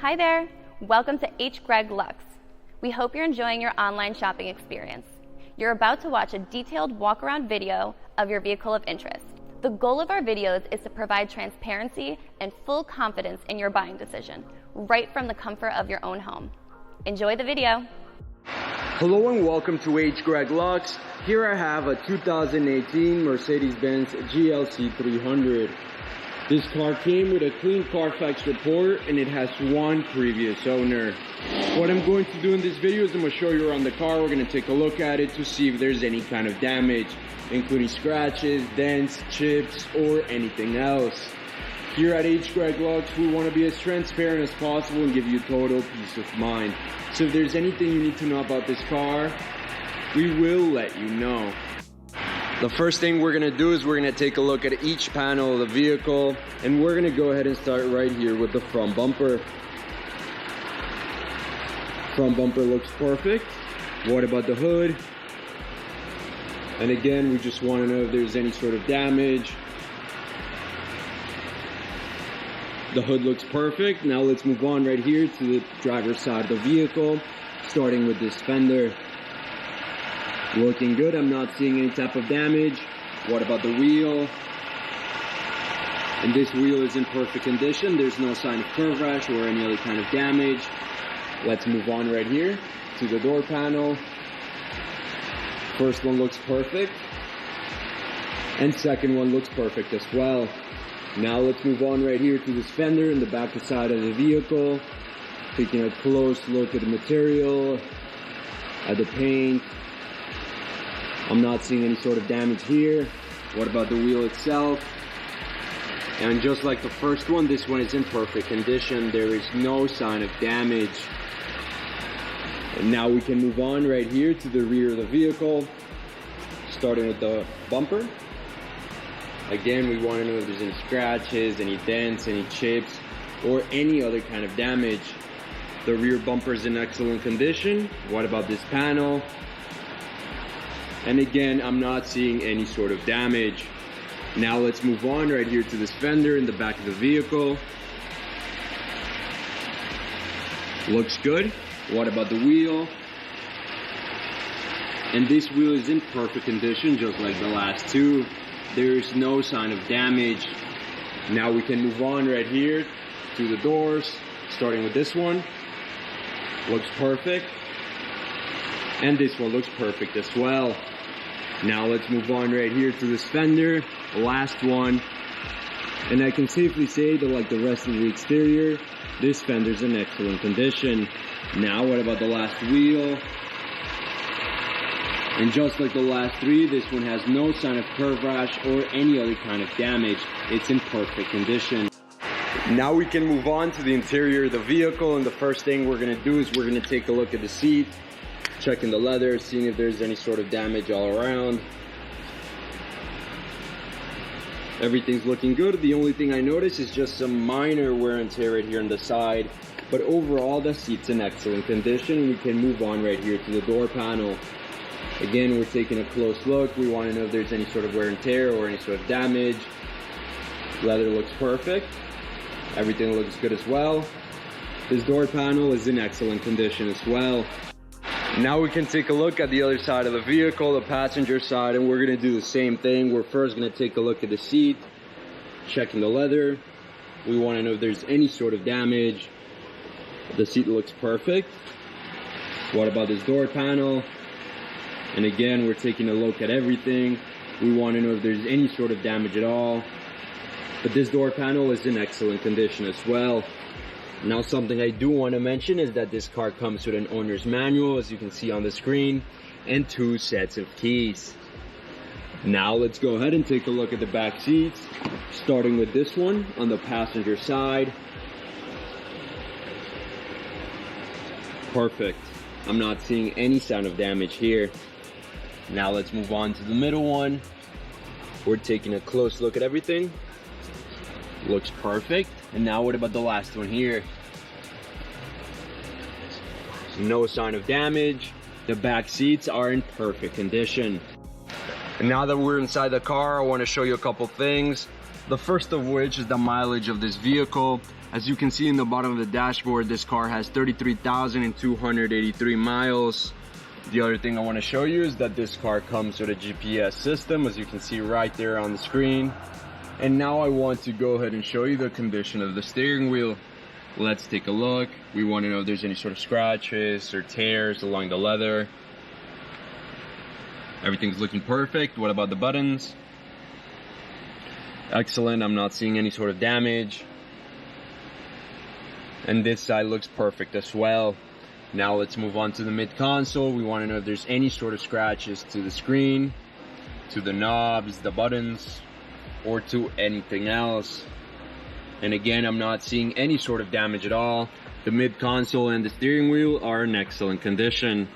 Hi there, welcome to Glc. We hope you're enjoying your online shopping experience. You're about to watch a detailed walk-around video of your vehicle of interest. The goal of our videos is to provide transparency and full confidence in your buying decision, right from the comfort of your own home. Enjoy the video. Hello and welcome to Glc. Here I have a 2018 Mercedes Glc 300. This car came with a clean Carfax report and it has one previous owner. What I'm going to do in this video is I'm going to show you around the car. We're going to take a look at it to see if there's any kind of damage, including scratches, dents, chips, or anything else. Here at Glc, we want to be as transparent as possible and give you total peace of mind. So if there's anything you need to know about this car, we will let you know. The first thing we're going to do is we're going to take a look at each panel of the vehicle, and we're going to go ahead and start right here with the front bumper. Front bumper looks perfect. What about the hood? And again, we just want to know if there's any sort of damage. The hood looks perfect. Now let's move on right here to the driver's side of the vehicle, starting with this fender. Looking good, I'm not seeing any type of damage. What about the wheel? And this wheel is in perfect condition. There's no sign of curve rash or any other kind of damage. Let's move on right here to the door panel. First one looks perfect. And second one looks perfect as well. Now let's move on right here to this fender in the back side of the vehicle. Taking a close look at the material, at the paint. I'm not seeing any sort of damage here. What about the wheel itself? And just like the first one, this one is in perfect condition. There is no sign of damage. And now we can move on right here to the rear of the vehicle, starting with the bumper. Again, we want to know if there's any scratches, any dents, any chips, or any other kind of damage. The rear bumper is in excellent condition. What about this panel? And again, I'm not seeing any sort of damage. Now let's move on right here to this fender in the back of the vehicle. Looks good. What about the wheel? And this wheel is in perfect condition, just like the last two. There is no sign of damage. Now we can move on right here to the doors, starting with this one. Looks perfect. And this one looks perfect as well. Now let's move on right here to this fender, the last one. And I can safely say that like the rest of the exterior, this fender's in excellent condition. Now what about the last wheel? And just like the last three, this one has no sign of curve rash or any other kind of damage. It's in perfect condition. Now we can move on to the interior of the vehicle, and the first thing we're going to do is we're going to take a look at the seat. Checking the leather, seeing if there's any sort of damage all around. Everything's looking good. The only thing I noticed is just some minor wear and tear right here on the side. But overall, the seat's in excellent condition. We can move on right here to the door panel. Again, we're taking a close look. We want to know if there's any sort of wear and tear or any sort of damage. Leather looks perfect. Everything looks good as well. This door panel is in excellent condition as well. Now we can take a look at the other side of the vehicle, the passenger side, and we're going to do the same thing. We're first going to take a look at the seat, checking the leather. We want to know if there's any sort of damage. The seat looks perfect. What about this door panel? And again, we're taking a look at everything. We want to know if there's any sort of damage at all. But this door panel is in excellent condition as well. Now something I do want to mention is that this car comes with an owner's manual, as you can see on the screen, and 2 sets of keys. Now let's go ahead and take a look at the back seats, starting with this one on the passenger side. Perfect. I'm not seeing any sign of damage here. Now let's move on to the middle one. We're taking a close look at everything. Looks perfect. And now what about the last one here? No sign of damage. The back seats are in perfect condition. And now that we're inside the car, I want to show you a couple things. The first of which is the mileage of this vehicle. As you can see in the bottom of the dashboard, this car has 33,283 miles. The other thing I want to show you is that this car comes with a GPS system, as you can see right there on the screen. And now I want to go ahead and show you the condition of the steering wheel. Let's take a look. We want to know if there's any sort of scratches or tears along the leather. Everything's looking perfect. What about the buttons? Excellent. I'm not seeing any sort of damage. And this side looks perfect as well. Now let's move on to the mid console. We want to know if there's any sort of scratches to the screen, to the knobs, the buttons, or to anything else. And again, I'm not seeing any sort of damage at all. The mid console and the steering wheel are in excellent condition.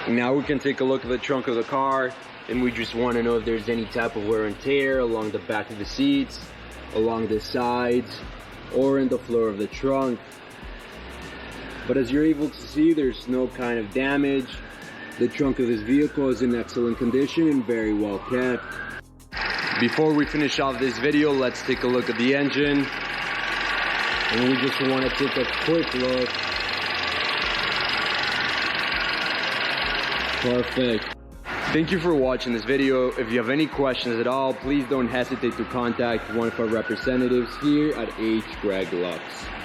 Now we can take a look at the trunk of the car, and we just want to know if there's any type of wear and tear along the back of the seats, along the sides, or in the floor of the trunk. But as you're able to see, there's no kind of damage. The trunk of this vehicle is in excellent condition and very well kept. Before we finish off this video, let's take a look at the engine. And we just want to take a quick look. Perfect. Thank you for watching this video. If you have any questions at all, please don't hesitate to contact one of our representatives here at H. Glc.